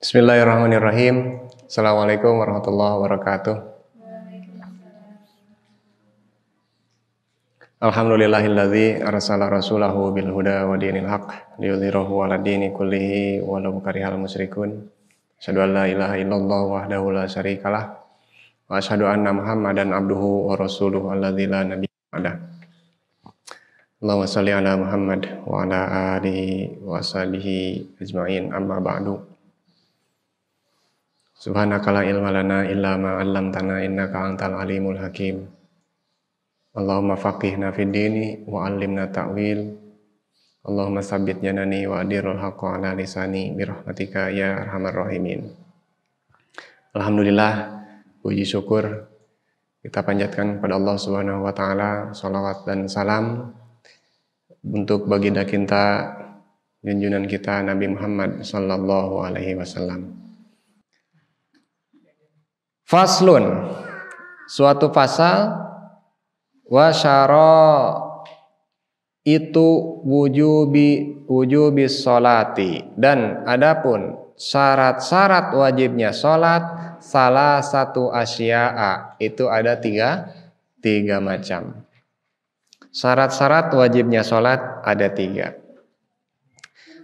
Bismillahirrahmanirrahim. Assalamualaikum warahmatullahi wabarakatuh. Alhamdulillahilladzi arsala rasulahu bil huda wa dinil haqq liyudhhirahu 'ala dini kullihi walau karihal musyrikun. Asyhadu an la ilaha illallah wahdahu la syarikalah wa asyhadu anna Muhammadan abduhu wa rasuluhu alladzi la nabiyya ba'dah. Allahumma shalli ala Muhammad wa ala alihi wa sahbihi ajma'in, amma ba'du. Subhanaka la ilma lana illa ma 'allamtana innaka antal alimul hakim. Allahumma faqihna fid dini wa 'allimna ta'wil. Allahumma tsabbit janani wa adirul haqqa 'ala lisani bi rahmatika ya arhamar rahimin. Alhamdulillah, puji syukur kita panjatkan kepada Allah Subhanahu wa taala, shalawat dan salam untuk baginda kita, junjungan kita Nabi Muhammad sallallahu alaihi wasallam. Faslun, suatu pasal, wa syara itu wujubi sholati, dan adapun syarat-syarat wajibnya sholat, salah satu asya'a, itu ada tiga macam. Syarat-syarat wajibnya sholat ada tiga.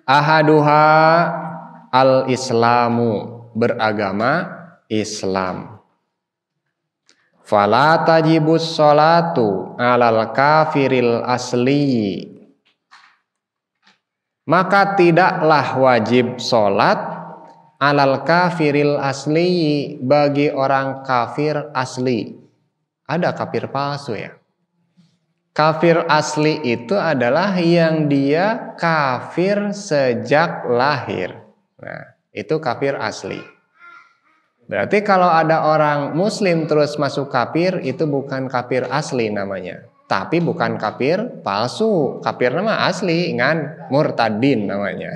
Ahaduha al-islamu, beragama Islam. Fala tajibus sholatu alal kafiril asli, maka tidaklah wajib sholat alal kafiril asli, bagi orang kafir asli. Ada kafir palsu ya. Kafir asli itu adalah yang dia kafir sejak lahir. Nah, itu kafir asli. Berarti kalau ada orang muslim terus masuk kafir, itu bukan kafir asli namanya. Tapi bukan kafir palsu. Kafir nama asli, kan murtadin namanya.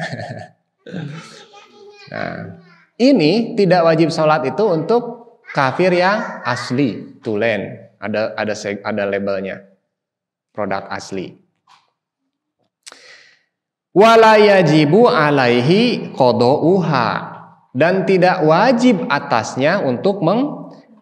Nah, ini tidak wajib sholat itu untuk kafir yang asli, tulen. Ada labelnya. Produk asli. Wala yajibu alaihi qada'uha, dan tidak wajib atasnya untuk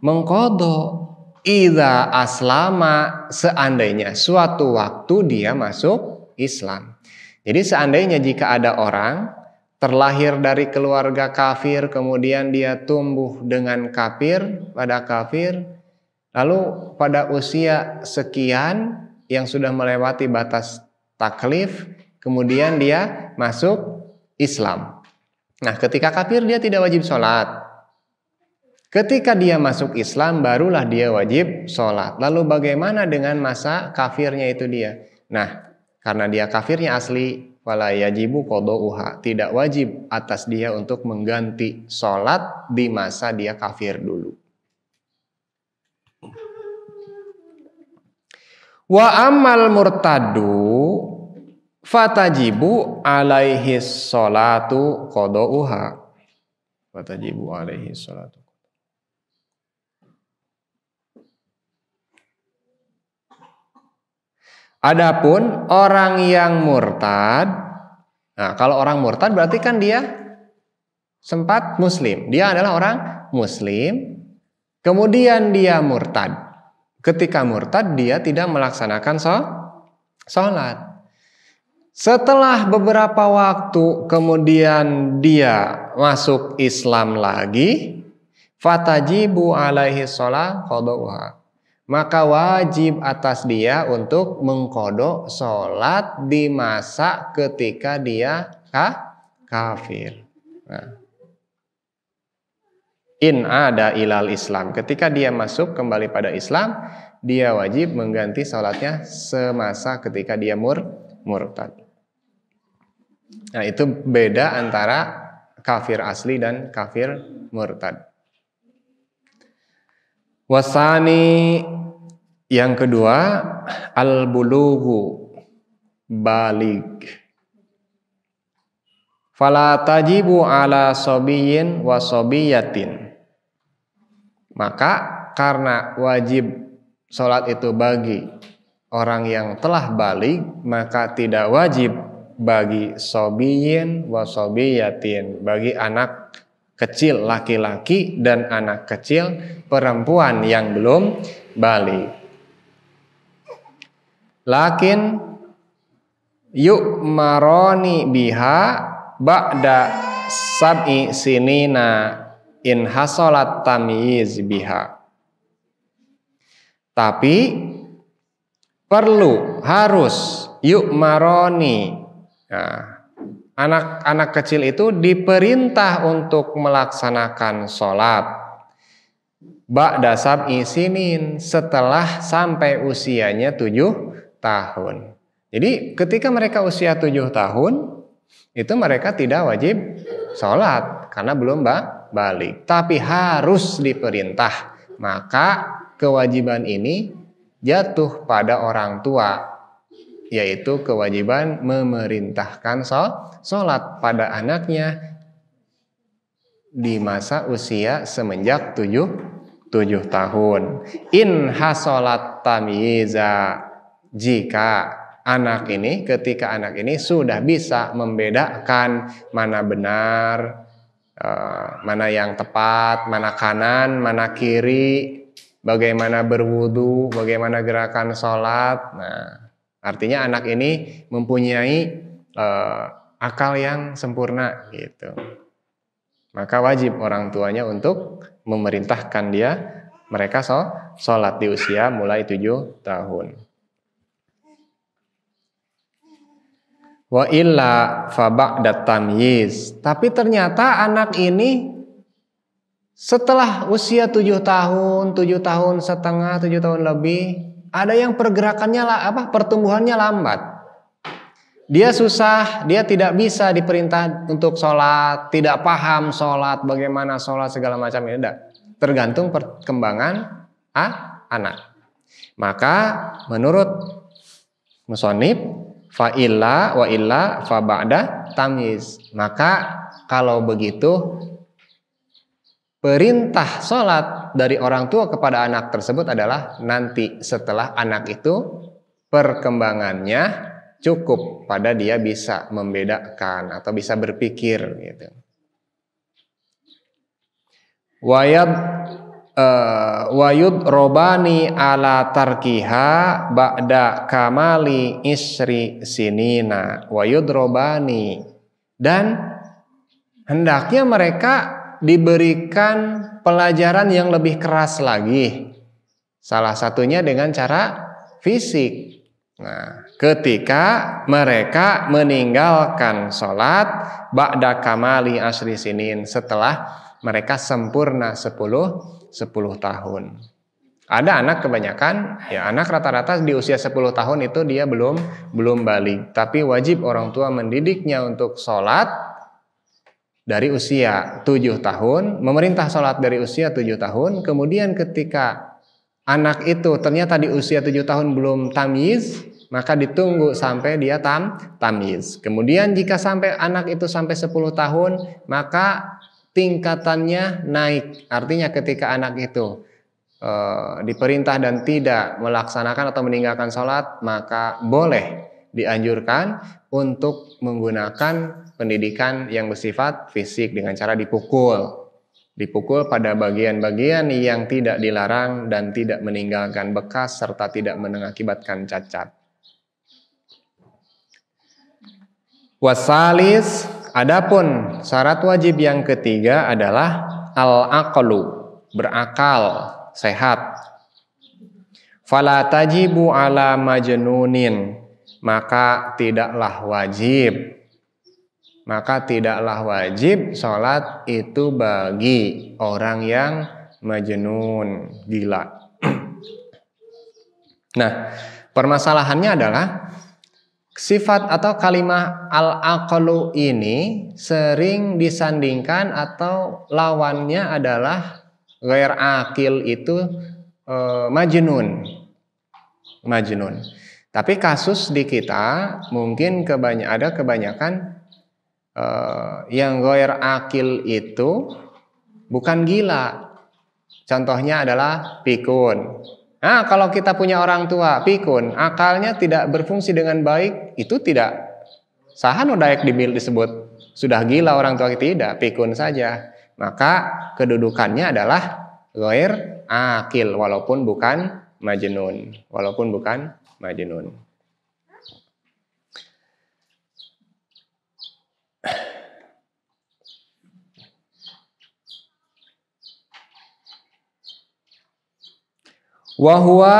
mengqadha. Idza aslama, seandainya suatu waktu dia masuk Islam. Jadi seandainya jika ada orang terlahir dari keluarga kafir, kemudian dia tumbuh dengan kafir, lalu pada usia sekian yang sudah melewati batas taklif, kemudian dia masuk Islam. Nah, ketika kafir dia tidak wajib sholat. Ketika dia masuk Islam barulah dia wajib sholat. Lalu bagaimana dengan masa kafirnya itu dia? Nah, karena dia kafirnya asli, wala yajibu qada'uha, tidak wajib atas dia untuk mengganti sholat di masa dia kafir dulu. Wa amal murtadu fatajibu alaihi sholatu qada'uha. Fatajibu alaihi sholatu. Adapun orang yang murtad, nah kalau orang murtad berarti kan dia sempat muslim. Dia adalah orang muslim, kemudian dia murtad. Ketika murtad dia tidak melaksanakan sholat. Setelah beberapa waktu kemudian dia masuk Islam lagi, fatajibu alaihi sholat qada'uha, maka wajib atas dia untuk mengqadha sholat di masa ketika dia kafir. Nah. In ada ilal Islam, ketika dia masuk kembali pada Islam, dia wajib mengganti sholatnya semasa ketika dia murtad. Nah, itu beda antara kafir asli dan kafir murtad. Wasani, yang kedua, al-bulughu, balig. Fala tajibu ala sobiyin wa sobiyatin, maka karena wajib sholat itu bagi orang yang telah balig, maka tidak wajib bagi sobiyin wa sobiyatin, bagi anak kecil laki-laki dan anak kecil perempuan yang belum balik. Lakin yu'maroni biha ba'da sab'i sinina in hasolat tamyiz biha. Tapi harus yu'maroni. Nah, anak-anak kecil itu diperintah untuk melaksanakan sholat ba'da sab'i sinin, setelah sampai usianya 7 tahun. Jadi ketika mereka usia 7 tahun, itu mereka tidak wajib sholat karena belum balik. Tapi harus diperintah. Maka kewajiban ini jatuh pada orang tua, yaitu kewajiban memerintahkan sholat pada anaknya di masa usia semenjak 7 tahun. In hasolat tamyiza, jika ketika anak ini sudah bisa membedakan mana benar, mana yang tepat, mana kanan, mana kiri, bagaimana berwudu, bagaimana gerakan sholat. Nah, artinya anak ini mempunyai akal yang sempurna gitu. Maka wajib orang tuanya untuk memerintahkan mereka sholat di usia mulai 7 tahun. Wa illa fa ba'da tamyiz. Tapi ternyata anak ini setelah usia 7 tahun, 7 tahun setengah, 7 tahun lebih, ada yang pergerakannya pertumbuhannya lambat. Dia susah, dia tidak bisa diperintah untuk sholat, tidak paham sholat, bagaimana sholat segala macam ini. Tergantung perkembangan anak. Maka menurut musonib, fa illa wa illa fa ba'da tamyiz. Maka kalau begitu perintah sholat dari orang tua kepada anak tersebut adalah nanti setelah anak itu perkembangannya cukup pada dia bisa membedakan atau bisa berpikir gitu. Wayud robani ala tarkiha ba'da kamali isri sinina. Wayud robani, dan hendaknya mereka diberikan pelajaran yang lebih keras lagi. Salah satunya dengan cara fisik. Nah, ketika mereka meninggalkan sholat ba'da kamali asri sinin, setelah mereka sempurna 10 tahun. Ada anak kebanyakan, anak rata-rata di usia 10 tahun itu dia belum balik. Tapi wajib orang tua mendidiknya untuk sholat dari usia 7 tahun, memerintah sholat dari usia 7 tahun. Kemudian ketika anak itu ternyata di usia 7 tahun belum tamyiz, maka ditunggu sampai dia tamyiz. Kemudian jika sampai anak itu sampai 10 tahun, maka tingkatannya naik. Artinya ketika anak itu diperintah dan tidak melaksanakan atau meninggalkan sholat, maka boleh dianjurkan untuk menggunakan pendidikan yang bersifat fisik dengan cara dipukul pada bagian-bagian yang tidak dilarang dan tidak meninggalkan bekas serta tidak mengakibatkan cacat. Wasalis, adapun syarat wajib yang ketiga adalah al-aqlu, berakal, sehat. Fala tajibu ala majnunin, maka tidaklah wajib sholat itu bagi orang yang majnun, gila. Nah, permasalahannya adalah sifat atau kalimat al-aqlu ini sering disandingkan atau lawannya adalah ghair akil, itu majnun. Tapi kasus di kita mungkin ada kebanyakan yang ghair akil itu bukan gila. Contohnya adalah pikun. Nah, kalau kita punya orang tua pikun, akalnya tidak berfungsi dengan baik, itu tidak sah dayak disebut sudah gila orang tua kita, tidak, pikun saja. maka kedudukannya adalah ghair akil walaupun bukan majnun. Wa huwa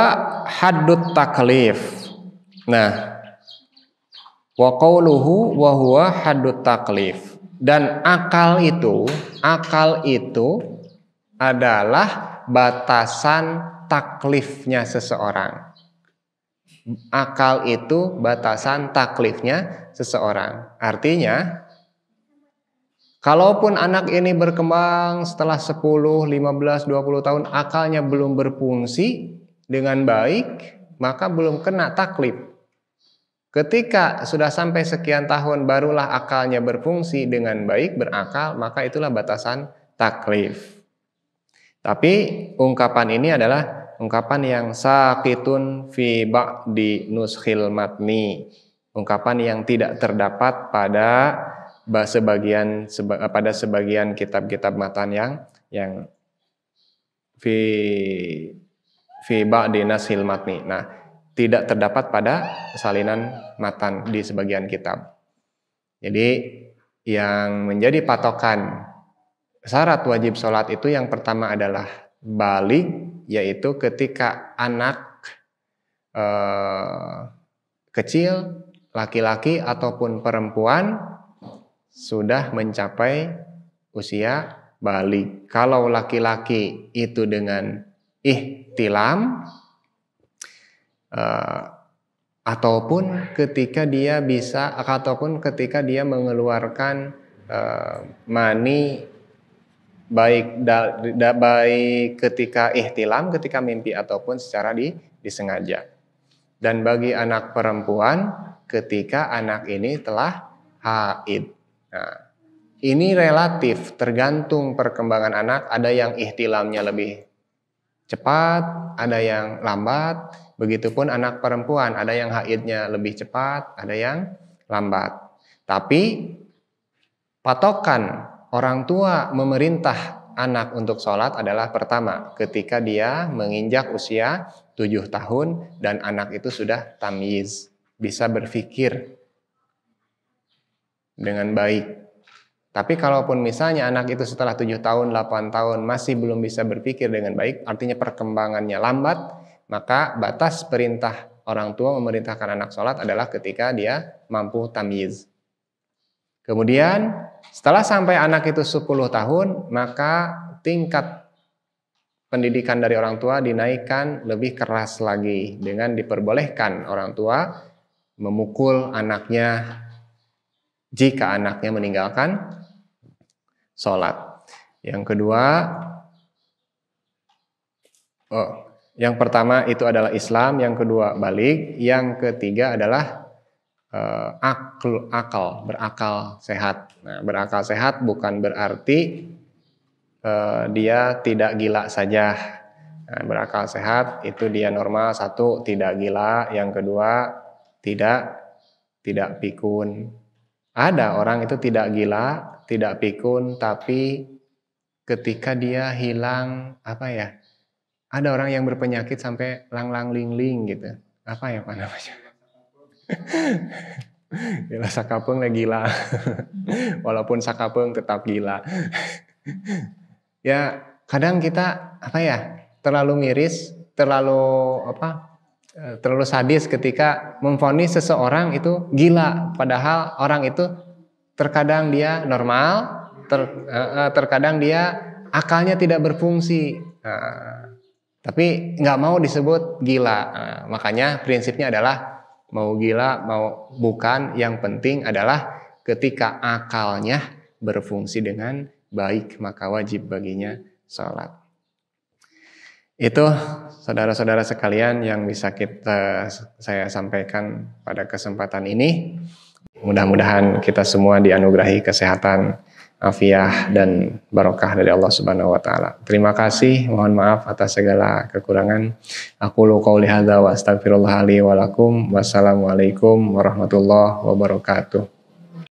haddut taklif. Nah, wa qauluhu wa huwa haddut taklif. Dan akal itu adalah batasan taklifnya seseorang. Akal itu batasan taklifnya seseorang. Artinya, kalaupun anak ini berkembang setelah 10, 15, 20 tahun akalnya belum berfungsi dengan baik, maka belum kena taklif. Ketika sudah sampai sekian tahun barulah akalnya berfungsi dengan baik, berakal, maka itulah batasan taklif. Tapi ungkapan ini adalah ungkapan yang saqitun fi ba'di nuskhil matni. Ungkapan yang tidak terdapat pada sebagian kitab-kitab matan yang fi ba'di nuskhil matni. Nah, tidak terdapat pada salinan matan di sebagian kitab. Jadi yang menjadi patokan syarat wajib sholat itu yang pertama adalah baligh, yaitu ketika anak kecil, laki-laki ataupun perempuan sudah mencapai usia baligh. Kalau laki-laki itu dengan ihtilam, ataupun ketika dia mengeluarkan mani baik ketika ihtilam, ketika mimpi ataupun secara disengaja. Dan bagi anak perempuan ketika anak ini telah haid. Nah, ini relatif tergantung perkembangan anak, ada yang ihtilamnya lebih cepat, ada yang lambat. Begitupun anak perempuan, ada yang haidnya lebih cepat, ada yang lambat. Tapi patokan orang tua memerintah anak untuk sholat adalah pertama, ketika dia menginjak usia 7 tahun dan anak itu sudah tamyiz, bisa berpikir dengan baik. Tapi kalaupun misalnya anak itu setelah 7 tahun, 8 tahun masih belum bisa berpikir dengan baik, artinya perkembangannya lambat, maka batas perintah orang tua memerintahkan anak sholat adalah ketika dia mampu tamyiz. Kemudian setelah sampai anak itu 10 tahun, maka tingkat pendidikan dari orang tua dinaikkan lebih keras lagi dengan diperbolehkan orang tua memukul anaknya jika anaknya meninggalkan sholat. Yang kedua, yang pertama itu adalah Islam, yang kedua baligh, yang ketiga adalah berakal sehat. Nah, berakal sehat bukan berarti dia tidak gila saja. Nah, berakal sehat itu dia normal, satu tidak gila, yang kedua tidak pikun. Ada orang itu tidak gila, tidak pikun, tapi ketika dia hilang ada orang yang berpenyakit sampai lang-lang ling-ling gitu. Apa ya Pak namanya? Gila sakapeng lah gila. Walaupun sakapeng tetap gila. Ya, kadang kita terlalu miris, terlalu sadis ketika memvonis seseorang itu gila, padahal orang itu terkadang dia normal, terkadang dia akalnya tidak berfungsi. Tapi nggak mau disebut gila. Makanya prinsipnya adalah mau gila mau bukan, yang penting adalah ketika akalnya berfungsi dengan baik maka wajib baginya sholat. Itu saudara-saudara sekalian yang bisa saya sampaikan pada kesempatan ini. Mudah-mudahan kita semua dianugerahi kesehatan, afiah dan barokah dari Allah Subhanahu wa taala. Terima kasih, mohon maaf atas segala kekurangan. Aqulu qouli hadza wa astaghfirullah li wa lakum. Wassalamualaikum warahmatullahi wabarakatuh.